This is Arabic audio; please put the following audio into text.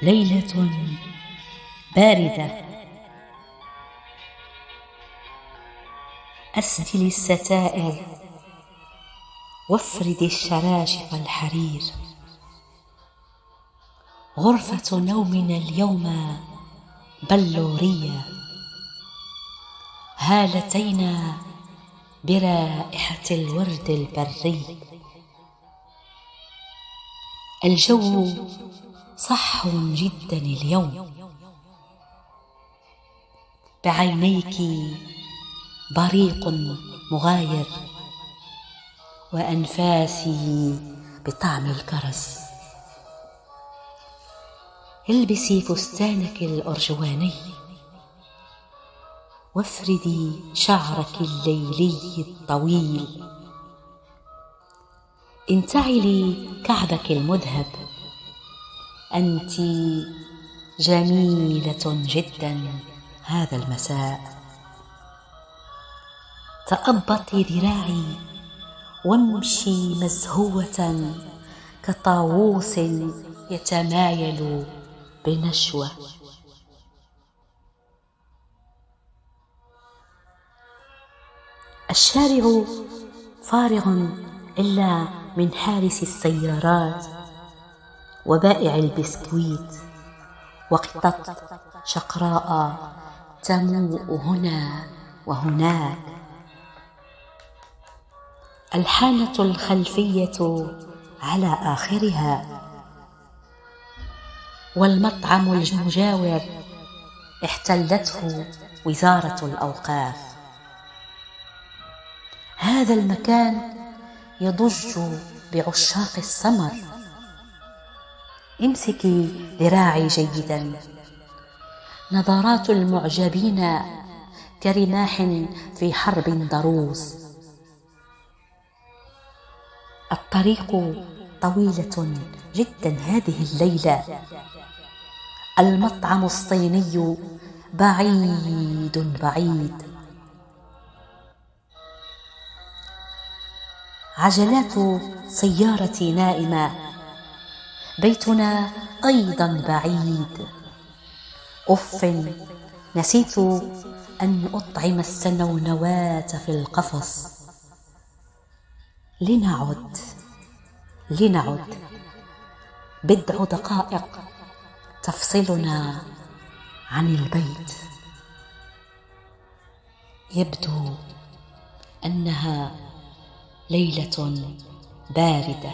ليلة باردة. أسدل الستائر وافرد الشراشف الحرير. غرفة نومنا اليوم بلورية، هالتينا برائحة الورد البري. الجو صح جدا اليوم، بعينيك بريق مغاير، وأنفاسي بطعم الكرز. البسي فستانك الأرجواني، وافردي شعرك الليلي الطويل. انتعلي كعبك المذهب، أنت جميلة جدا هذا المساء. تأبطي ذراعي وامشي مزهوة كطاووس يتمايل بنشوة. الشارع فارغ إلا من حارس السيارات وبائع البسكويت وقطة شقراء تموء هنا وهناك. الحانة الخلفية على آخرها، والمطعم المجاور احتلته وزارة الأوقاف. هذا المكان يضج بعشاق السمر. امسكي ذراعي جيدا. نظرات المعجبين كرماح في حرب ضروس. الطريق طويلة جدا هذه الليلة. المطعم الصيني بعيد بعيد. عجلات سيارتي نائمة. بيتنا أيضا بعيد. أف، نسيت أن أطعم السنونوات في القفص. لنعد بضع دقائق تفصلنا عن البيت. يبدو أنها ليلة باردة.